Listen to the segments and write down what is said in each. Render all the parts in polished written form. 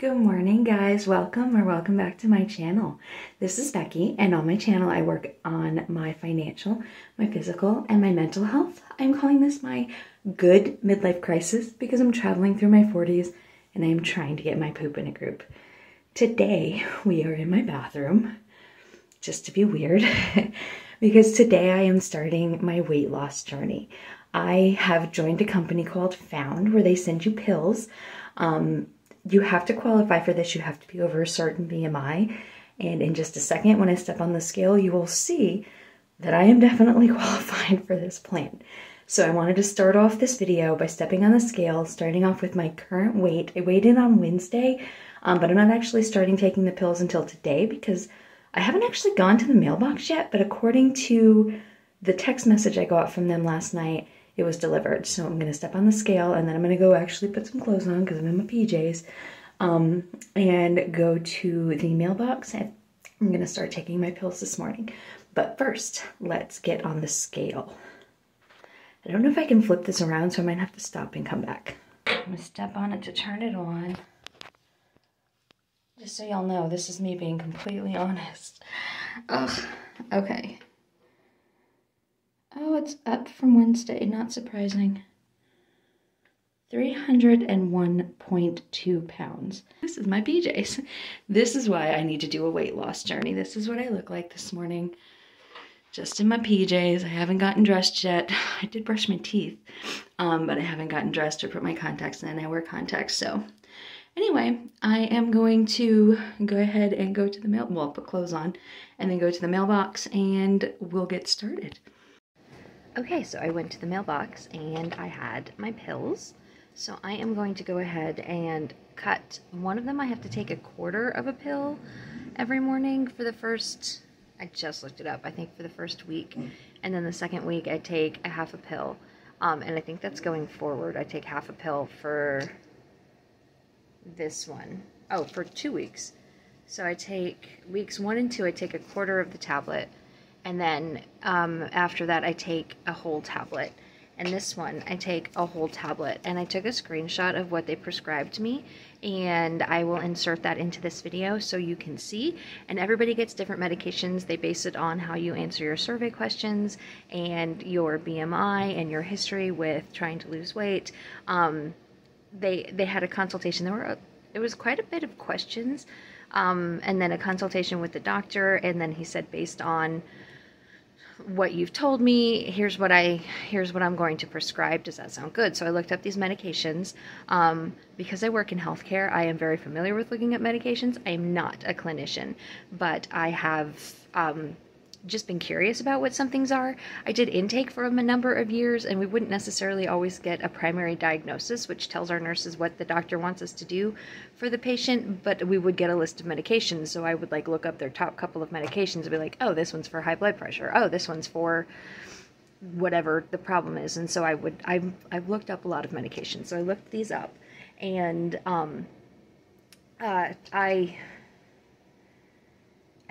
Good morning, guys. Welcome back to my channel. This is Becky, and on my channel I work on my financial, my physical, and my mental health. I'm calling this my good midlife crisis because I'm traveling through my 40s and I'm trying to get my poop in a group. Today we are in my bathroom, just to be weird, because today I am starting my weight loss journey. I have joined a company called Found where they send you pills. You have to qualify for this. You have to be over a certain BMI. And in just a second, when I step on the scale, you will see that I am definitely qualified for this plan. So I wanted to start off this video by stepping on the scale, starting off with my current weight. I weighed in on Wednesday, but I'm not actually starting taking the pills until today because I haven't actually gone to the mailbox yet, but according to the text message I got from them last night, it was delivered. So I'm going to step on the scale and then I'm going to go actually put some clothes on because I'm in my PJs and go to the mailbox, and I'm going to start taking my pills this morning. But first, let's get on the scale. I don't know if I can flip this around, so I might have to stop and come back. I'm going to step on it to turn it on. Just so y'all know, this is me being completely honest. Ugh, okay. Oh, it's up from Wednesday, not surprising. 301.2 pounds. This is my PJs. This is why I need to do a weight loss journey. This is what I look like this morning. Just in my PJs. I haven't gotten dressed yet. I did brush my teeth, but I haven't gotten dressed or put my contacts in. I wear contacts, so. Anyway, I am going to go ahead and go to the mail, well, put clothes on, and then go to the mailbox, and we'll get started. Okay, so I went to the mailbox and I had my pills. So I am going to go ahead and cut one of them. I have to take a quarter of a pill every morning for the first, I just looked it up, I think for the first week. And then the second week I take a half a pill. And I think that's going forward. I take half a pill for this one. Oh, for 2 weeks. So I take weeks 1 and 2, I take a quarter of the tablet. And then after that, I take a whole tablet. And this one, I take a whole tablet. And I took a screenshot of what they prescribed me. And I will insert that into this video so you can see. And everybody gets different medications. They base it on how you answer your survey questions and your BMI and your history with trying to lose weight. They had a consultation. It was quite a bit of questions. And then a consultation with the doctor. And then he said, based on what you've told me, here's what I'm going to prescribe. Does that sound good? So I looked up these medications. Because I work in healthcare, I am very familiar with looking at medications. I am not a clinician, but I have just been curious about what some things are. I did intake for a number of years, and we wouldn't necessarily always get a primary diagnosis, which tells our nurses what the doctor wants us to do for the patient, but we would get a list of medications. So I would like look up their top couple of medications and be like, oh, this one's for high blood pressure. Oh, this one's for whatever the problem is. And so I've looked up a lot of medications. So I looked these up, and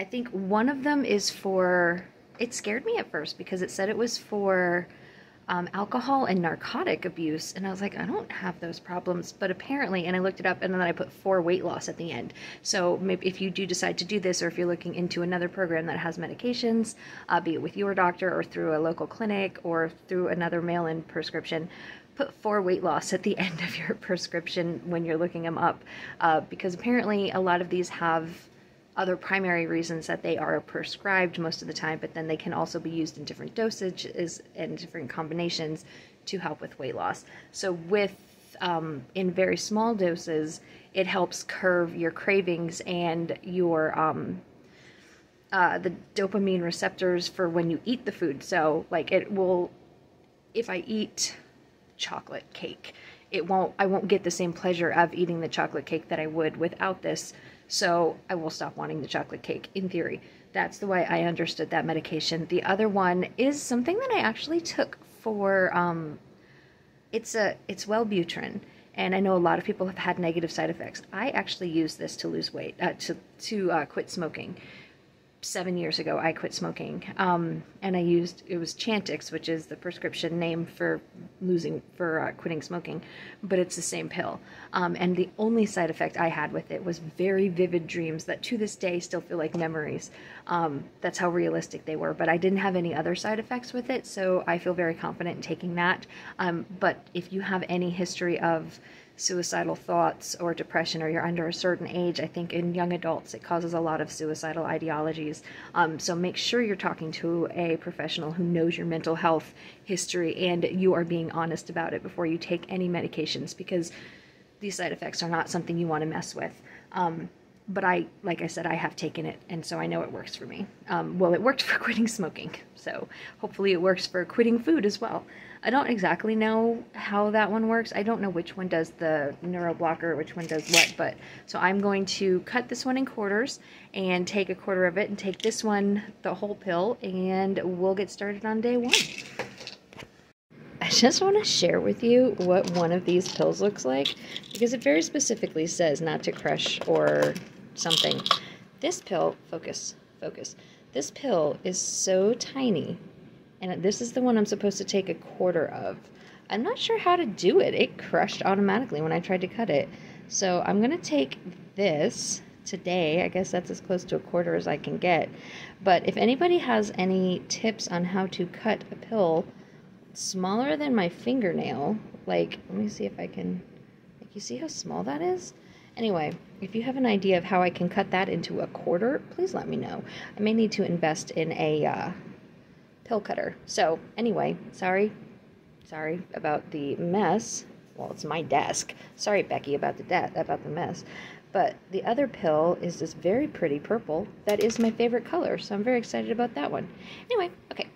I think one of them is for, it scared me at first because it said it was for alcohol and narcotic abuse. And I was like, I don't have those problems. But apparently, and I looked it up, and then I put for weight loss at the end. So maybe if you do decide to do this, or if you're looking into another program that has medications, be it with your doctor or through a local clinic or through another mail-in prescription, put for weight loss at the end of your prescription when you're looking them up. Because apparently a lot of these have other primary reasons that they are prescribed most of the time, but then they can also be used in different dosages and different combinations to help with weight loss. So with, in very small doses, it helps curb your cravings and your, the dopamine receptors for when you eat the food. So like it will, if I eat chocolate cake, I won't get the same pleasure of eating the chocolate cake that I would without this. So I will stop wanting the chocolate cake, in theory. That's the way I understood that medication. The other one is something that I actually took for, it's Wellbutrin. And I know a lot of people have had negative side effects. I actually use this to lose weight, to quit smoking. 7 years ago, I quit smoking, and I used, it was Chantix, which is the prescription name for quitting smoking, but it's the same pill. And the only side effect I had with it was very vivid dreams that to this day still feel like memories. That's how realistic they were, but I didn't have any other side effects with it, so I feel very confident in taking that. But if you have any history of suicidal thoughts or depression, or you're under a certain age, I think in young adults it causes a lot of suicidal ideologies. So make sure you're talking to a professional who knows your mental health history and you are being honest about it before you take any medications, because these side effects are not something you want to mess with. But like I said, I have taken it, and so I know it works for me. Well, it worked for quitting smoking, so hopefully it works for quitting food as well. I don't exactly know how that one works. I don't know which one does the neuroblocker, which one does what, but so I'm going to cut this one in quarters and take a quarter of it and take this one, the whole pill, and we'll get started on day 1. I just want to share with you what one of these pills looks like, because it very specifically says not to crush or something. This pill, focus. This pill is so tiny, and this is the one I'm supposed to take a quarter of. I'm not sure how to do it. It crushed automatically when I tried to cut it. So I'm going to take this today. I guess that's as close to a quarter as I can get. But if anybody has any tips on how to cut a pill smaller than my fingernail, like, let me see if I can, like, you see how small that is? Anyway, if you have an idea of how I can cut that into a quarter, please let me know. I may need to invest in a pill cutter. So anyway, sorry about the mess. Well, it's my desk. Sorry, Becky, about the mess. But the other pill is this very pretty purple that is my favorite color, so I'm very excited about that one. Anyway, okay.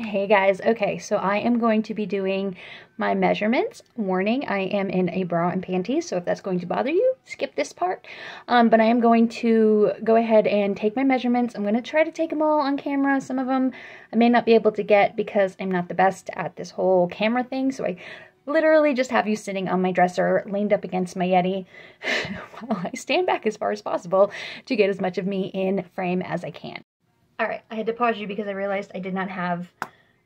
Hey guys, okay, so I am going to be doing my measurements. Warning, I am in a bra and panties, so if that's going to bother you, skip this part. But I am going to go ahead and take my measurements. I'm going to try to take them all on camera. Some of them I may not be able to get because I'm not the best at this whole camera thing, so I literally just have you sitting on my dresser, leaned up against my Yeti, while I stand back as far as possible to get as much of me in frame as I can. Alright, I had to pause you because I realized I did not have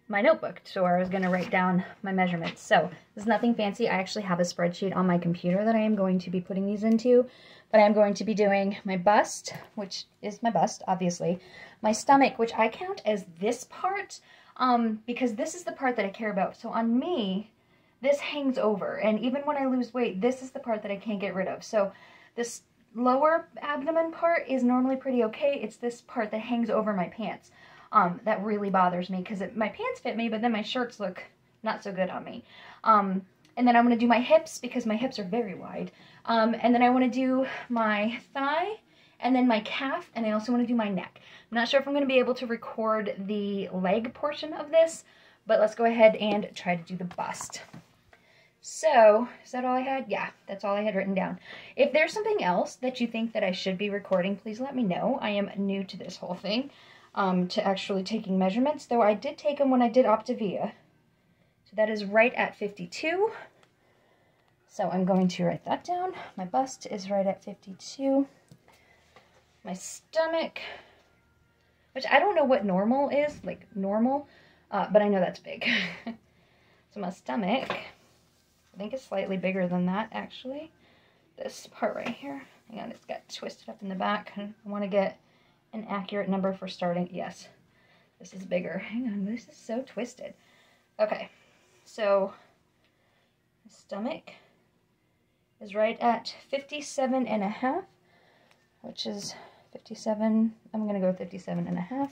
my notebook, so I was going to write down my measurements. So, this is nothing fancy. I actually have a spreadsheet on my computer that I am going to be putting these into, but I am going to be doing my bust, which is my bust, obviously, my stomach, which I count as this part, because this is the part that I care about. So on me, this hangs over, and even when I lose weight, this is the part that I can't get rid of. So this lower abdomen part is normally pretty okay. It's this part that hangs over my pants that really bothers me, because my pants fit me, but then my shirts look not so good on me. And then I'm going to do my hips, because my hips are very wide. And then I want to do my thigh, and then my calf, and I also want to do my neck. I'm not sure if I'm going to be able to record the leg portion of this, but let's go ahead and try to do the bust. So, is that all I had? Yeah, that's all I had written down. If there's something else that you think that I should be recording, please let me know. I am new to this whole thing, to actually taking measurements, though I did take them when I did Optavia. So that is right at 52. So I'm going to write that down. My bust is right at 52. My stomach, which I don't know what normal is, like normal, but I know that's big. So my stomach, I think it's slightly bigger than that, actually. This part right here. Hang on, it's got twisted up in the back. I want to get an accurate number for starting. Yes, this is bigger. Hang on, this is so twisted. Okay, so the stomach is right at 57.5, which is 57. I'm going to go 57.5.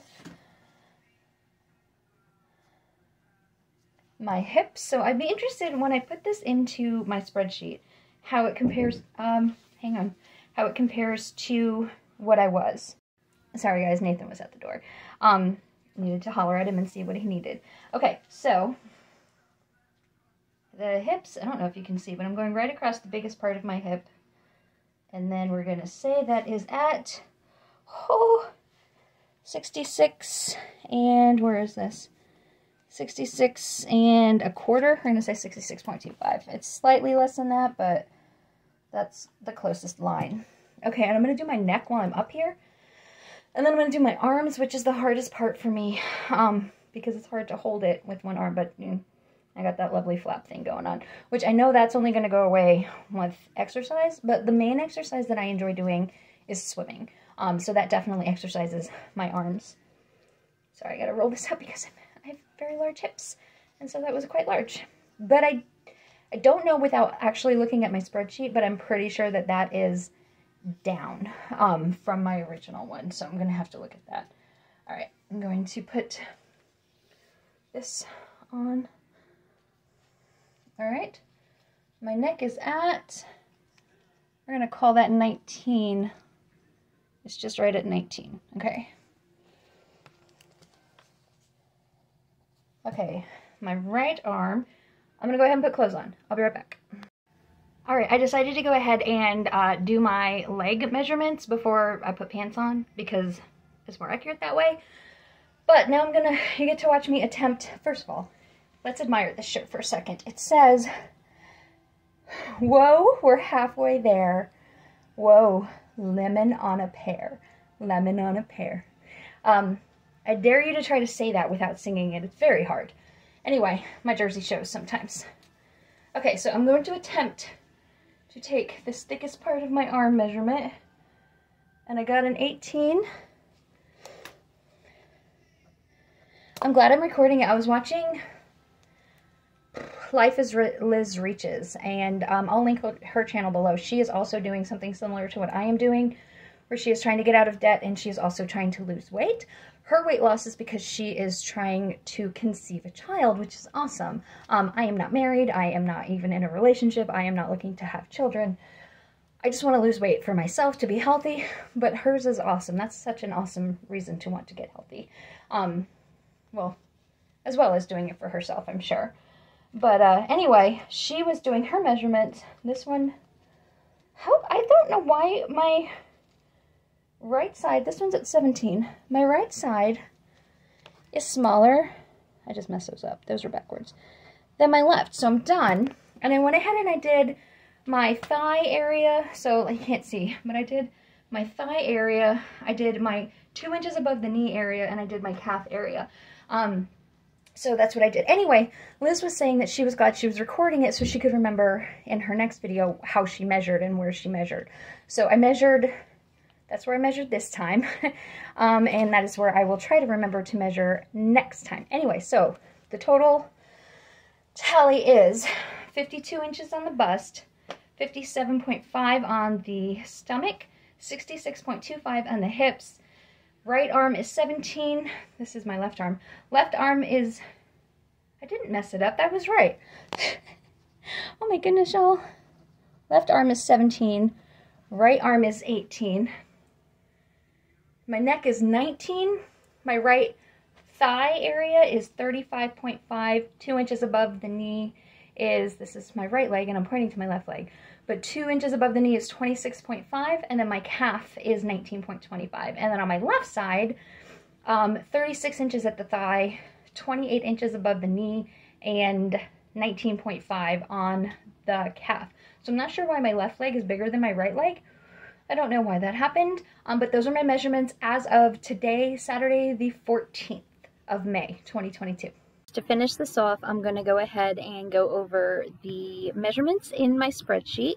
My hips. So I'd be interested when I put this into my spreadsheet, how it compares, how it compares to what I was. Sorry guys, Nathan was at the door. Needed to holler at him and see what he needed. Okay, so the hips, I don't know if you can see, but I'm going right across the biggest part of my hip. And then we're going to say that is at, 66, and where is this? 66 and a quarter. We're going to say 66.25. It's slightly less than that, but that's the closest line. Okay, and I'm going to do my neck while I'm up here. And then I'm going to do my arms, which is the hardest part for me, because it's hard to hold it with one arm, but I got that lovely flap thing going on, which I know that's only going to go away with exercise, but the main exercise that I enjoy doing is swimming. So that definitely exercises my arms. Sorry, I got to roll this up because I have very large hips, and so that was quite large. But I don't know without actually looking at my spreadsheet, but I'm pretty sure that that is down from my original one, so I'm going to have to look at that. All right, I'm going to put this on. All right, my neck is at, we're going to call that 19. It's just right at 19, okay. Okay, my right arm, I'm going to go ahead and put clothes on. I'll be right back. All right, I decided to go ahead and do my leg measurements before I put pants on because it's more accurate that way. But now you get to watch me attempt, first of all, let's admire this shirt for a second. It says, whoa, we're halfway there. Whoa, lemon on a pear. Lemon on a pear. I dare you to try to say that without singing it. It's very hard. Anyway, my jersey shows sometimes. Okay, so I'm going to attempt to take this thickest part of my arm measurement, and I got an 18. I'm glad I'm recording it. I was watching Life is Liz Reaches, and I'll link her channel below. She is also doing something similar to what I am doing, where she is trying to get out of debt, and she is also trying to lose weight. Her weight loss is because she is trying to conceive a child, which is awesome. I am not married. I am not even in a relationship. I am not looking to have children. I just want to lose weight for myself to be healthy, but hers is awesome. That's such an awesome reason to want to get healthy. Well, as well as doing it for herself, I'm sure. But anyway, she was doing her measurements. This one, I don't know why my right side, this one's at 17. My right side is smaller. I just messed those up. Those are backwards. Than my left. So I'm done. And I went ahead and I did my thigh area. So you can't see, but I did my thigh area. I did my 2 inches above the knee area, and I did my calf area. So that's what I did. Anyway, Liz was saying that she was glad she was recording it so she could remember in her next video how she measured and where she measured. So I measured, that's where I measured this time. And that is where I will try to remember to measure next time. Anyway, so the total tally is 52 inches on the bust, 57.5 on the stomach, 66.25 on the hips. Right arm is 17. This is my left arm. Left arm is, I didn't mess it up. That was right. Oh my goodness, y'all. Left arm is 17. Right arm is 18. My neck is 19. My right thigh area is 35.5. 2 inches above the knee is, this is my right leg, and I'm pointing to my left leg. But 2 inches above the knee is 26.5, and then my calf is 19.25. And then on my left side, 36 inches at the thigh, 28 inches above the knee, and 19.5 on the calf. So I'm not sure why my left leg is bigger than my right leg. I don't know why that happened, but those are my measurements as of today, Saturday the 14th of May, 2022. To finish this off, I'm going to go ahead and go over the measurements in my spreadsheet.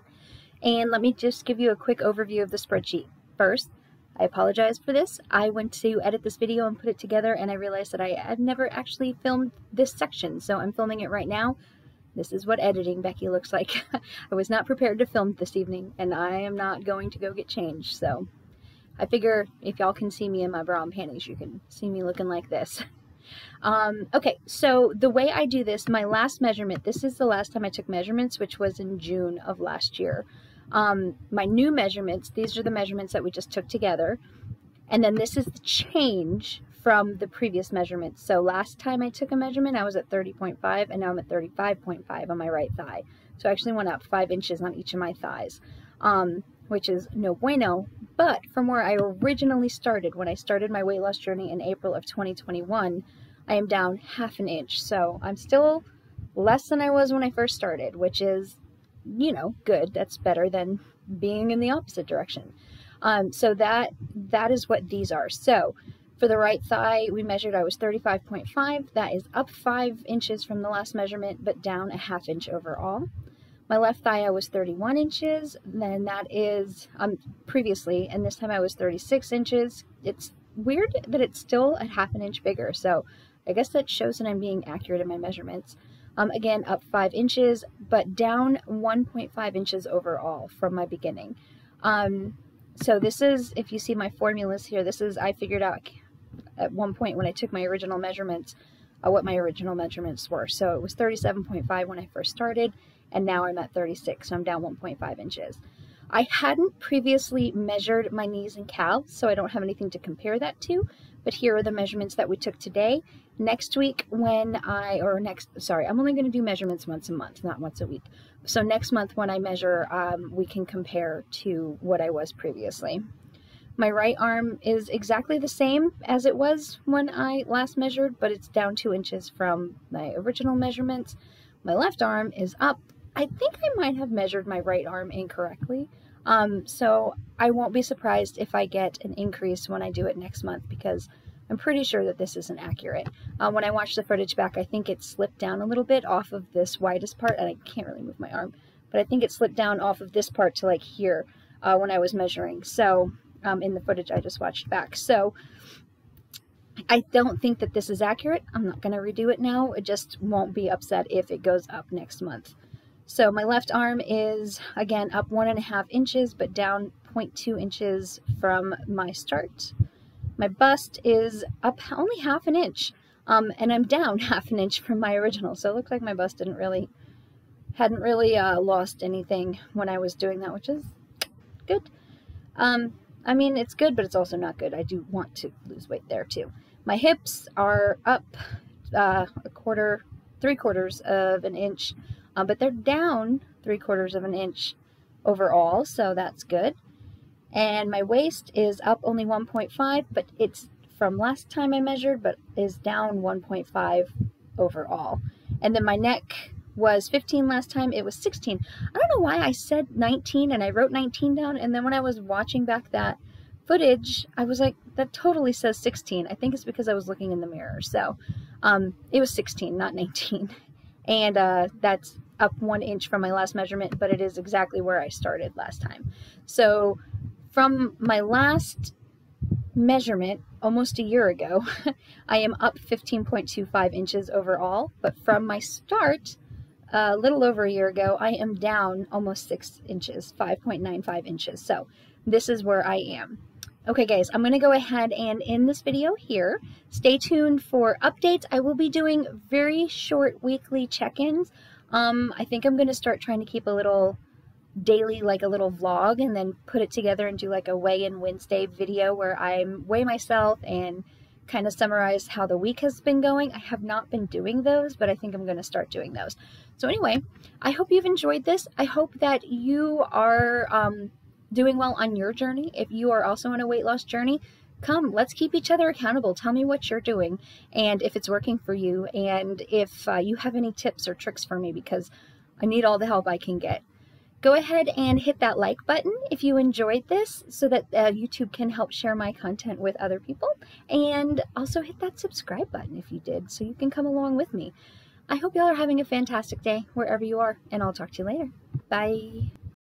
And let me just give you a quick overview of the spreadsheet. First, I apologize for this. I went to edit this video and put it together, and I realized that I've never actually filmed this section, so I'm filming it right now. This is what editing Becky looks like. I was not prepared to film this evening, and I am not going to go get changed, so I figure if y'all can see me in my bra and panties, you can see me looking like this. Okay, so the way I do this, my last measurement, this is the last time I took measurements, which was in June of last year. My new measurements, these are the measurements that we just took together. And then this is the change from the previous measurements. So last time I took a measurement, I was at 30.5, and now I'm at 35.5 on my right thigh. So I actually went up 5 inches on each of my thighs, which is no bueno. But from where I originally started, when I started my weight loss journey in April of 2021, I am down ½ an inch. So I'm still less than I was when I first started, which is, you know, good. That's better than being in the opposite direction. So that is what these are. So for the right thigh, we measured, I was 35.5. That is up 5 inches from the last measurement, but down a ½ inch overall. My left thigh, I was 31 inches, then that is previously, and this time I was 36 inches. It's weird that it's still a ½ inch bigger, so I guess that shows that I'm being accurate in my measurements. Again, up 5 inches, but down 1.5 inches overall from my beginning. So this is, if you see my formulas here, this is, I figured out at one point when I took my original measurements, what my original measurements were. So it was 37.5 when I first started, and now I'm at 36, so I'm down 1.5 inches. I hadn't previously measured my knees and calves, so I don't have anything to compare that to, but here are the measurements that we took today. Next week when I'm only going to do measurements once a month, not once a week. So next month when I measure, we can compare to what I was previously. My right arm is exactly the same as it was when I last measured, but it's down 2 inches from my original measurements. My left arm is up. I think I might have measured my right arm incorrectly. So I won't be surprised if I get an increase when I do it next month, because I'm pretty sure that this isn't accurate. When I watched the footage back, I think it slipped down a little bit off of this widest part, and I can't really move my arm, but I think it slipped down off of this part to like here when I was measuring. So in the footage I just watched back. So I don't think that this is accurate. I'm not going to redo it now. It just won't be upset if it goes up next month. So my left arm is, again, up 1.5 inches, but down 0.2 inches from my start. My bust is up only ½ inch, and I'm down ½ inch from my original. So it looks like my bust hadn't really lost anything when I was doing that, which is good. I mean, it's good, but it's also not good. I do want to lose weight there too. My hips are up 3/4 of an inch, but they're down 3/4 inch overall, so that's good. And my waist is up only 1.5, but it's from last time I measured, but is down 1.5 overall. And then my neck was 15 last time, it was 16. I don't know why I said 19 and I wrote 19 down, and then when I was watching back that footage, I was like, that totally says 16. I think it's because I was looking in the mirror. So it was 16, not 19. And that's up 1 inch from my last measurement, but it is exactly where I started last time. So from my last measurement almost a year ago, I am up 15.25 inches overall, but from my start a little over a year ago, I am down almost 6 inches, 5.95 inches. So this is where I am. Okay guys, I'm going to go ahead and end this video here. Stay tuned for updates. I will be doing very short weekly check-ins. I think I'm going to start trying to keep a little daily, like a little vlog, and then put it together and do like a weigh-in Wednesday video where I weigh myself and kind of summarize how the week has been going. I have not been doing those, but I think I'm going to start doing those. So anyway, I hope you've enjoyed this. I hope that you are doing well on your journey. If you are also on a weight loss journey, come, let's keep each other accountable. Tell me what you're doing and if it's working for you, and if you have any tips or tricks for me, because I need all the help I can get. Go ahead and hit that like button if you enjoyed this, so that YouTube can help share my content with other people. And also hit that subscribe button if you did, so you can come along with me. I hope y'all are having a fantastic day wherever you are, and I'll talk to you later. Bye.